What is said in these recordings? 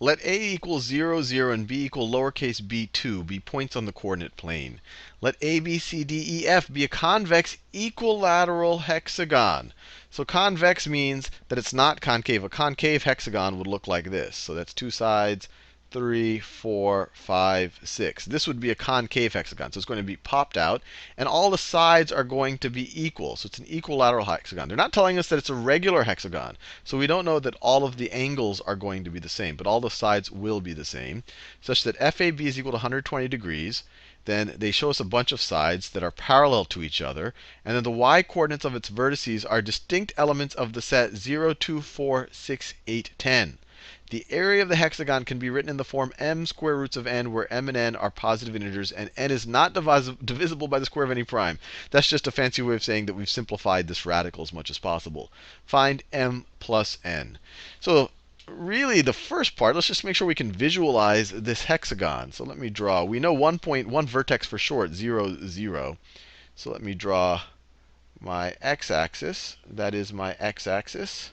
Let a equal 0, 0, and b equal lowercase b2 be points on the coordinate plane. Let a, b, c, d, e, f be a convex equilateral hexagon. So convex means that it's not concave. A concave hexagon would look like this. So that's two sides, 3, 4, 5, 6. This would be a concave hexagon. So it's going to be popped out, and all the sides are going to be equal. So it's an equilateral hexagon. They're not telling us that it's a regular hexagon. So we don't know that all of the angles are going to be the same, but all the sides will be the same, such that FAB is equal to 120 degrees. Then they show us a bunch of sides that are parallel to each other. And then the y coordinates of its vertices are distinct elements of the set 0, 2, 4, 6, 8, 10. The area of the hexagon can be written in the form m square roots of n, where m and n are positive integers, and n is not divisible by the square of any prime. That's just a fancy way of saying that we've simplified this radical as much as possible. Find m plus n. So really, the first part, let's just make sure we can visualize this hexagon. So let me draw. We know one vertex for short, 0, 0. So let me draw my x-axis. That is my x-axis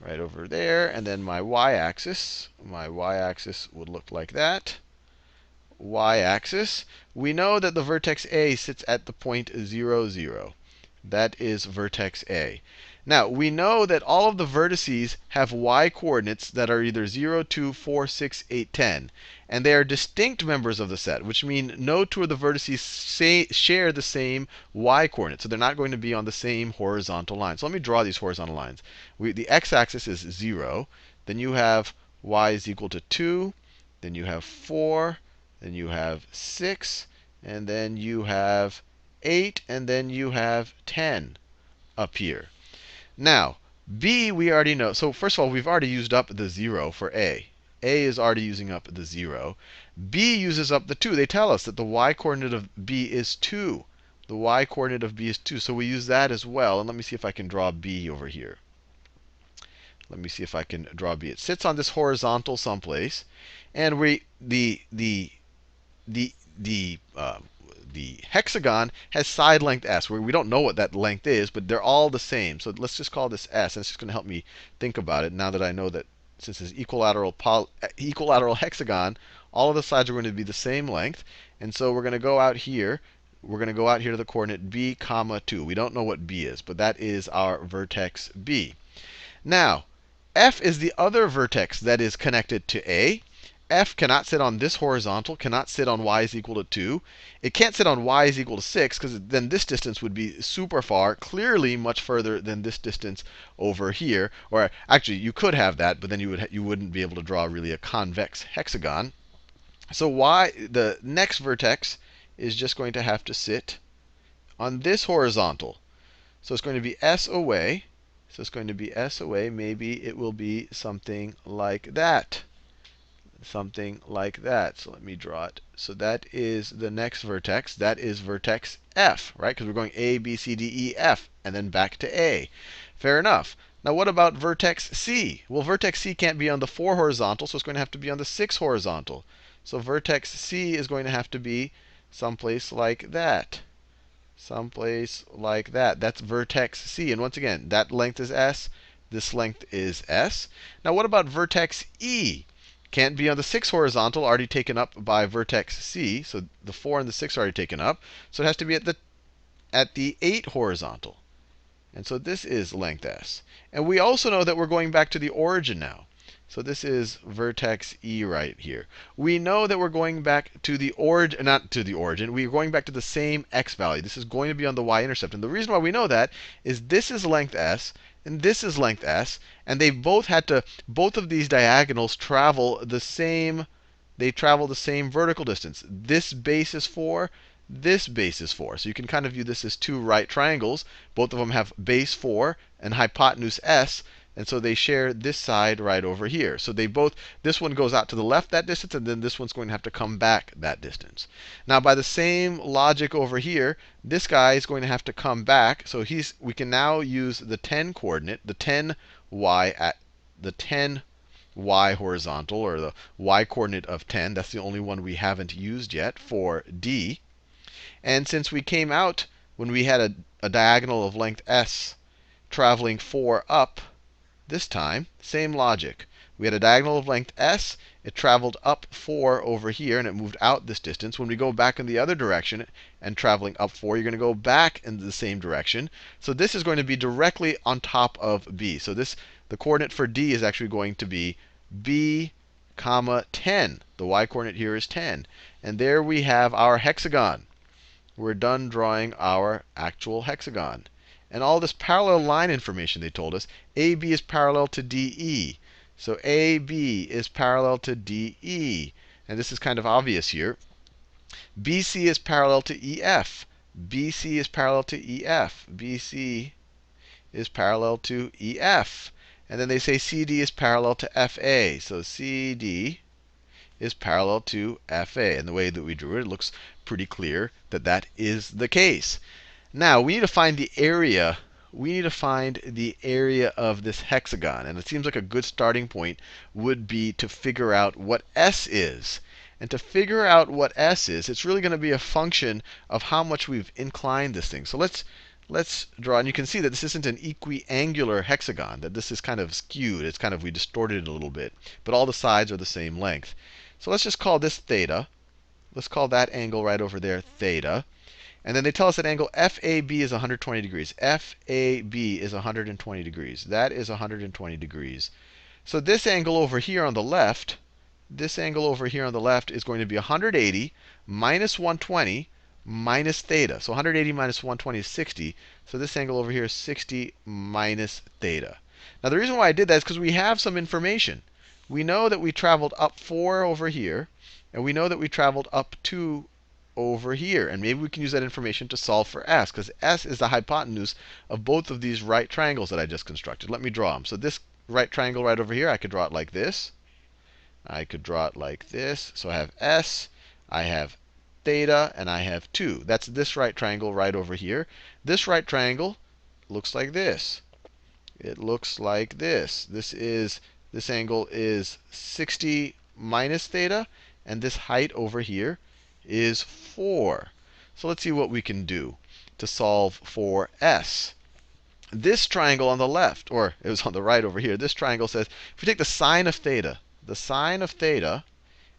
right over there. And then my y-axis. My y-axis would look like that. Y-axis. We know that the vertex A sits at the point 0, 0. That is vertex A. Now, we know that all of the vertices have y coordinates that are either 0, 2, 4, 6, 8, 10. And they are distinct members of the set, which mean no two of the vertices share the same y coordinate. So they're not going to be on the same horizontal line. So let me draw these horizontal lines. The x-axis is 0. Then you have y is equal to 2. Then you have 4. Then you have 6. And then you have 8. And then you have 10 up here. Now, b we already know. So first of all, we've already used up the 0 for a. A is already using up the 0. B uses up the 2. They tell us that the y coordinate of b is 2. The y coordinate of b is 2. So we use that as well. And let me see if I can draw b over here. Let me see if I can draw b. It sits on this horizontal someplace. And the hexagon has side length s, where we don't know what that length is, but they're all the same. So let's just call this s, and it's just going to help me think about it now that I know that since it's equilateral hexagon, all of the sides are going to be the same length. And so we're going to go out here. We're going to go out here to the coordinate b, comma 2. We don't know what b is, but that is our vertex b. Now, f is the other vertex that is connected to a. F cannot sit on this horizontal, cannot sit on y is equal to 2. It can't sit on y is equal to 6, because then this distance would be super far, clearly much further than this distance over here. Or actually, you could have that, but then you wouldn't be able to draw really a convex hexagon. So y, the next vertex, is just going to have to sit on this horizontal. So it's going to be s away. So it's going to be s away. Maybe it will be something like that. Something like that. So let me draw it. So that is the next vertex. That is vertex F, right? Because we're going A, B, C, D, E, F, and then back to A. Fair enough. Now what about vertex C? Well, vertex C can't be on the 4 horizontal, so it's going to have to be on the 6 horizontal. So vertex C is going to have to be someplace like that. Someplace like that. That's vertex C. And once again, that length is S. This length is S. Now what about vertex E? Can't be on the 6 horizontal, already taken up by vertex C. So the 4 and the 6 are already taken up. So it has to be at the 8 horizontal. And so this is length S. And we also know that we're going back to the origin now. So this is vertex E right here. We know that we're going back to the origin, not to the origin. We're going back to the same x value. This is going to be on the y-intercept. And the reason why we know that is this is length S, and this is length S, and they both of these diagonals travel the same, they travel the same vertical distance. This base is 4, this base is 4. So you can kind of view this as two right triangles. Both of them have base 4 and hypotenuse S. And so they share this side right over here. So this one goes out to the left that distance, and then this one's going to have to come back that distance. Now, by the same logic over here, this guy is going to have to come back. So we can now use the 10 coordinate, the 10y horizontal, or the y coordinate of 10. That's the only one we haven't used yet for D. And since we came out when we had a diagonal of length S traveling 4 up, this time, same logic. We had a diagonal of length s. It traveled up 4 over here, and it moved out this distance. When we go back in the other direction and traveling up 4, you're going to go back in the same direction. So this is going to be directly on top of b. So the coordinate for d is actually going to be b, comma 10. The y-coordinate here is 10. And there we have our hexagon. We're done drawing our actual hexagon. And all this parallel line information they told us, AB is parallel to DE. So AB is parallel to DE. And this is kind of obvious here. BC is parallel to EF. BC is parallel to EF. BC is parallel to EF. And then they say CD is parallel to FA. So CD is parallel to FA. And the way that we drew it, it looks pretty clear that that is the case. Now, we need to find the area. We need to find the area of this hexagon. And it seems like a good starting point would be to figure out what S is. And to figure out what S is, it's really going to be a function of how much we've inclined this thing. So let's draw. And you can see that this isn't an equiangular hexagon, that this is kind of skewed. It's kind of, we distorted it a little bit. But all the sides are the same length. So let's just call this theta. Let's call that angle right over there theta. And then they tell us that angle FAB is 120 degrees. FAB is 120 degrees. That is 120 degrees. So this angle over here on the left, is going to be 180 minus 120 minus theta. So 180 minus 120 is 60. So this angle over here is 60 minus theta. Now the reason why I did that is because we have some information. We know that we traveled up 4 over here, and we know that we traveled up 2 over here. And maybe we can use that information to solve for S, because S is the hypotenuse of both of these right triangles that I just constructed. Let me draw them. So this right triangle right over here, I could draw it like this. I could draw it like this. So I have S, I have theta, and I have 2. That's this right triangle right over here. This right triangle looks like this. It looks like this. This angle is 60 minus theta, and this height over here is 4. So let's see what we can do to solve for S. This triangle on the left, or it was on the right over here, this triangle says, if we take the sine of theta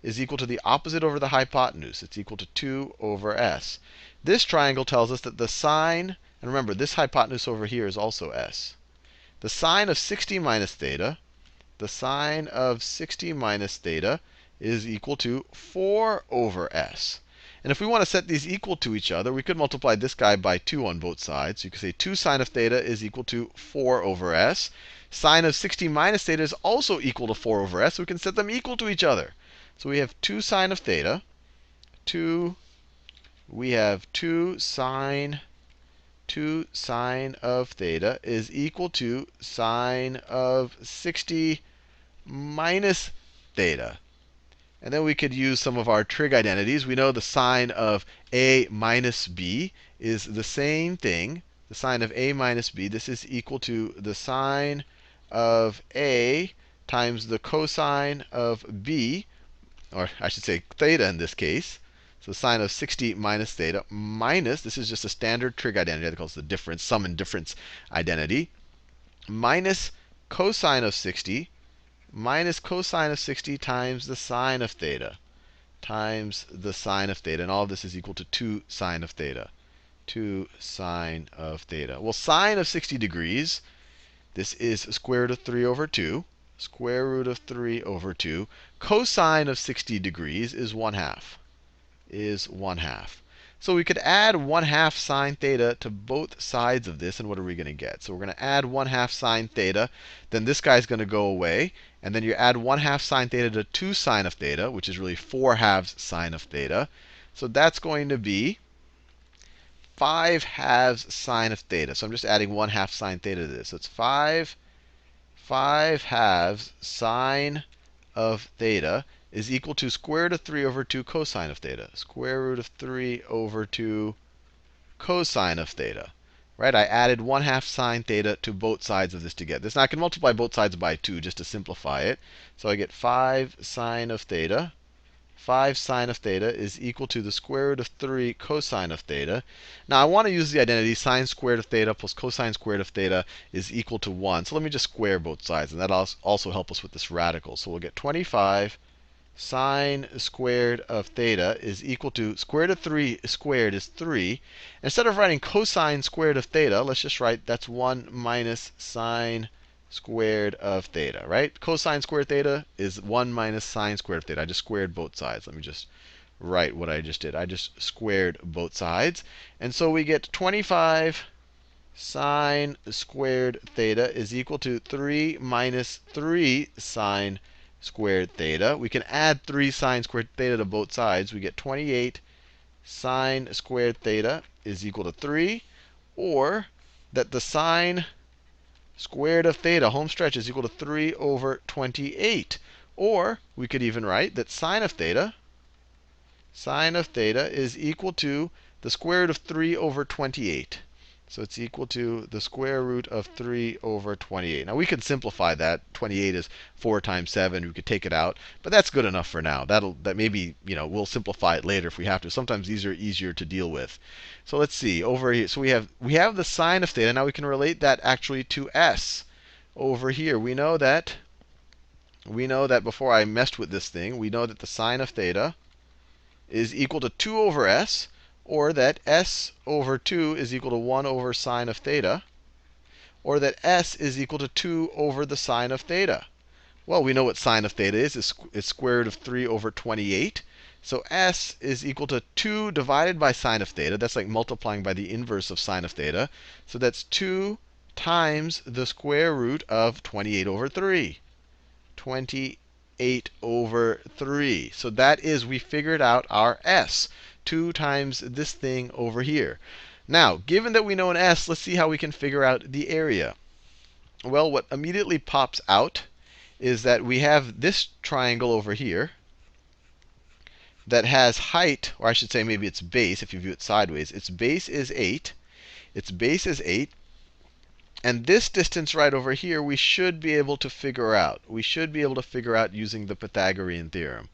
is equal to the opposite over the hypotenuse. It's equal to 2 over S. This triangle tells us that the sine, and remember, this hypotenuse over here is also S. The sine of 60 minus theta, is equal to 4 over S. And if we want to set these equal to each other, we could multiply this guy by 2 on both sides. So you could say 2 sine of theta is equal to 4 over S. Sine of 60 minus theta is also equal to 4 over S. So we can set them equal to each other. So we have 2 sine of theta. We have 2 sine of theta is equal to sine of 60 minus theta. And then we could use some of our trig identities. We know the sine of a minus b is the same thing. The sine of a minus b, this is equal to the sine of a times the cosine of b, or I should say theta in this case. So sine of 60 minus theta minus, this is just a standard trig identity. That calls the difference, sum and difference identity, minus cosine of 60 times the sine of theta, And all of this is equal to 2 sine of theta. Well, sine of 60 degrees, this is square root of 3 over 2. Cosine of 60 degrees is 1/2. So we could add 1/2 sine theta to both sides of this, and what are we going to get? So we're going to add 1/2 sine theta. Then this guy's going to go away. And then you add 1/2 sine theta to 2 sine of theta, which is really 4/2 sine of theta. So that's going to be 5/2 sine of theta. So I'm just adding 1/2 sine theta to this. So it's 5/2 sine of theta is equal to square root of 3 over 2 cosine of theta. Square root of 3 over 2 cosine of theta. Right? I added 1/2 sine theta to both sides of this to get this. Now I can multiply both sides by 2 just to simplify it. So I get 5 sine of theta 5 sine of theta is equal to the square root of 3 cosine of theta. Now I want to use the identity sine squared of theta plus cosine squared of theta is equal to 1. So let me just square both sides, and that also help us with this radical. So we'll get 25 sine squared of theta is equal to square root of 3 squared is 3. Instead of writing cosine squared of theta, let's just write that's 1 minus sine squared of theta, right? Cosine squared theta is 1 minus sine squared of theta. I just squared both sides. Let me just write what I just did. I just squared both sides. And so we get 25 sine squared theta is equal to 3 minus 3 sine squared theta. We can add 3 sine squared theta to both sides. We get 28 sine squared theta is equal to 3. Or that the sine squared of theta, home stretch, is equal to 3 over 28. Or we could even write that sine of theta is equal to the square root of 3 over 28. So it's equal to the square root of 3 over 28. Now we could simplify that. 28 is 4 times 7. We could take it out. But that's good enough for now. That maybe, we'll simplify it later if we have to. Sometimes these are easier to deal with. So let's see. Over here, so we have the sine of theta. Now we can relate that actually to s. Over here, we know that before I messed with this thing, we know that the sine of theta is equal to 2 over s, or that s over 2 is equal to 1 over sine of theta, or that s is equal to 2 over the sine of theta. Well, we know what sine of theta is. It's square root of 3 over 28. So s is equal to 2 divided by sine of theta. That's like multiplying by the inverse of sine of theta. So that's 2 times the square root of 28 over 3. 28 over 3. So that is, we figured out our s. 2 times this thing over here. Now, given that we know an s, let's see how we can figure out the area. Well, what immediately pops out is that we have this triangle over here that has height, or I should say maybe its base, if you view it sideways. Its base is 8. Its base is 8. And this distance right over here, we should be able to figure out. We should be able to figure out using the Pythagorean theorem.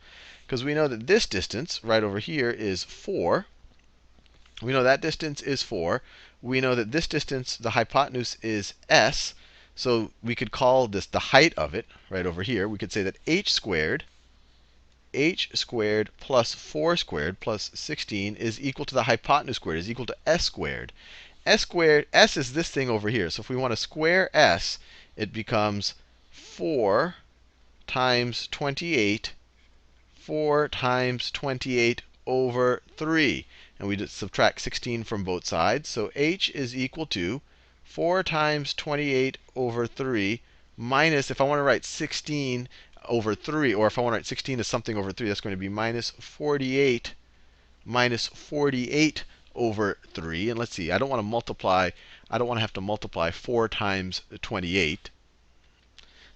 Because we know that this distance right over here is 4. We know that distance is 4. We know that this distance, the hypotenuse, is s. So we could call this the height of it right over here. We could say that h squared plus 4 squared plus 16 is equal to the hypotenuse squared, is equal to s squared. S is this thing over here. So if we want to square s, it becomes 4 times 28 over 3. And we just subtract 16 from both sides. So h is equal to 4 times 28 over 3 minus, if I want to write 16 over 3, or if I want to write 16 as something over 3, that's going to be minus 48 over 3. And let's see, I don't want to have to multiply 4 times 28.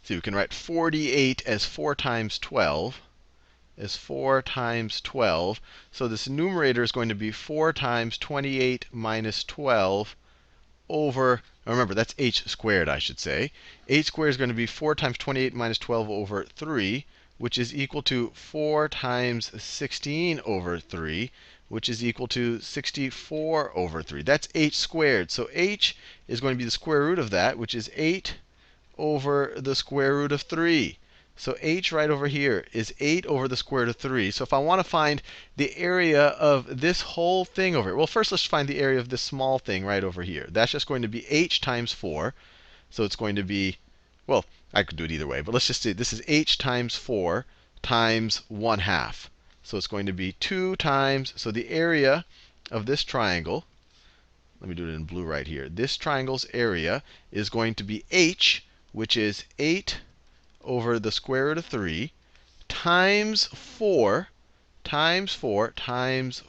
So we can write 48 as 4 times 12. So this numerator is going to be 4 times 28 minus 12 over, remember, that's h squared, I should say. H squared is going to be 4 times 28 minus 12 over 3, which is equal to 4 times 16 over 3, which is equal to 64 over 3. That's h squared. So h is going to be the square root of that, which is 8 over the square root of 3. So h right over here is 8 over the square root of 3. So if I want to find the area of this whole thing over here, well, first let's find the area of this small thing right over here. That's just going to be h times 4. So it's going to be, well, I could do it either way, but let's just say this is h times 4 times 1/2. So it's going to be 2 times, so the area of this triangle, let me do it in blue right here. This triangle's area is going to be h, which is 8 over the square root of 3 times 4 times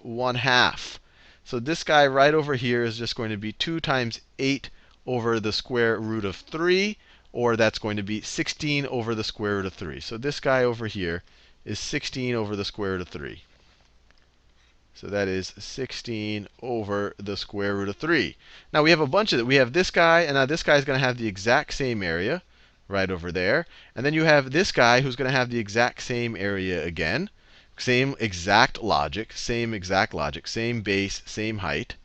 1/2. So this guy right over here is just going to be 2 times 8 over the square root of 3, or that's going to be 16 over the square root of 3. So this guy over here is 16 over the square root of 3. So that is 16 over the square root of 3. Now we have a bunch of it. We have this guy, and now this guy is going to have the exact same area right over there. And then you have this guy who's going to have the exact same area again. Same exact logic, same base, same height.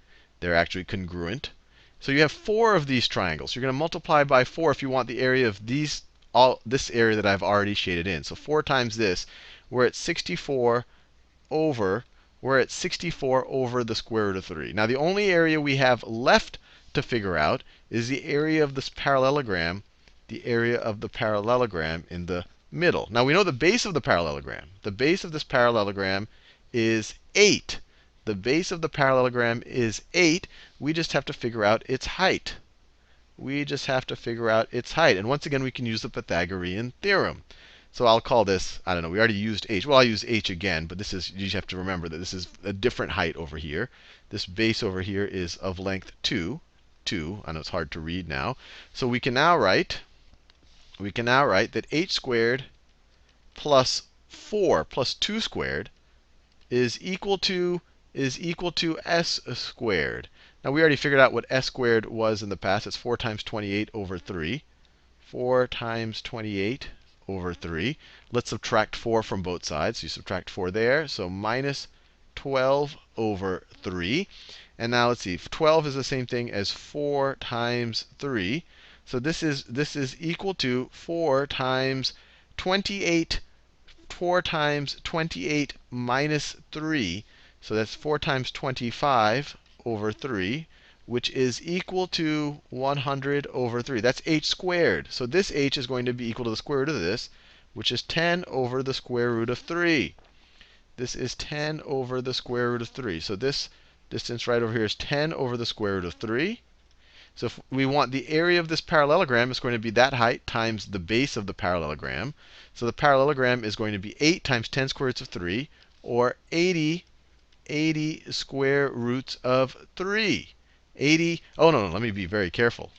They're actually congruent. So you have 4 of these triangles. You're going to multiply by 4 if you want the area of this area that I've already shaded in. So 4 times this, we're at 64 over the square root of 3. Now the only area we have left to figure out is the area of this parallelogram, in the middle. Now we know the base of the parallelogram. The base of this parallelogram is 8. The base of the parallelogram is 8. We just have to figure out its height. And once again, we can use the Pythagorean theorem. So I'll call this, I don't know, we already used h. Well, I'll use h again, but you just have to remember that this is a different height over here. This base over here is of length 2. I know it's hard to read now. So we can now write that h squared plus 4 plus 2 squared is equal to s squared. Now we already figured out what s squared was in the past. It's 4 times 28 over 3. 4 times 28 over 3. Let's subtract 4 from both sides. So you subtract 4 there. So minus 12 over 3. And now let's see. 12 is the same thing as 4 times 3. So this is equal to 4 times 28 minus 3. So that's 4 times 25 over 3, which is equal to 100 over 3. That's h squared. So this h is going to be equal to the square root of this, which is 10 over the square root of 3. This is 10 over the square root of 3. So this distance right over here is 10 over the square root of 3. So if we want the area of this parallelogram, it's going to be that height times the base of the parallelogram. So the parallelogram is going to be 8 times 10 square roots of 3, or 80 square roots of 3. 80. Oh, no, let me be very careful.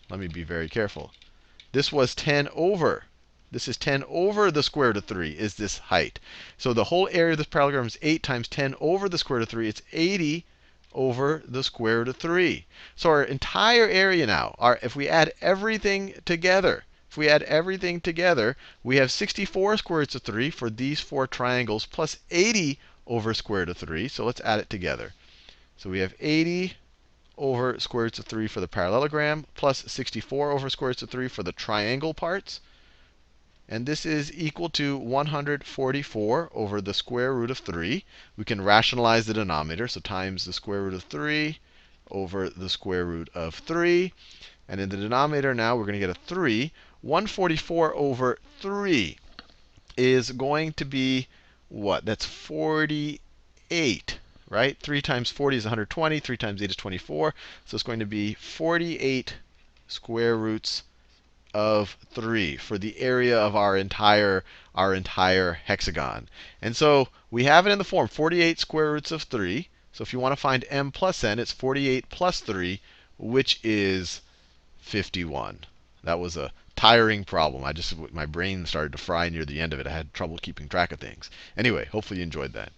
This was 10 over. This is 10 over the square root of 3 is this height. So the whole area of this parallelogram is 8 times 10 over the square root of 3. It's 80 over the square root of 3. So our entire area now, if we add everything together, we have 64 square roots of 3 for these 4 triangles, plus 80 over square root of 3. So let's add it together. So we have 80 over square roots of 3 for the parallelogram, plus 64 over square roots of 3 for the triangle parts. And this is equal to 144 over the square root of 3. We can rationalize the denominator, so times the square root of 3 over the square root of 3. And in the denominator now, we're going to get a 3. 144 over 3 is going to be what? That's 48, right? 3 times 40 is 120. 3 times 8 is 24. So it's going to be 48 square roots of 3 for the area of our entire hexagon. And so we have it in the form 48 square roots of 3. So if you want to find m plus n, it's 48 plus 3, which is 51. That was a tiring problem. My brain started to fry near the end of it. I had trouble keeping track of things. Anyway, hopefully you enjoyed that.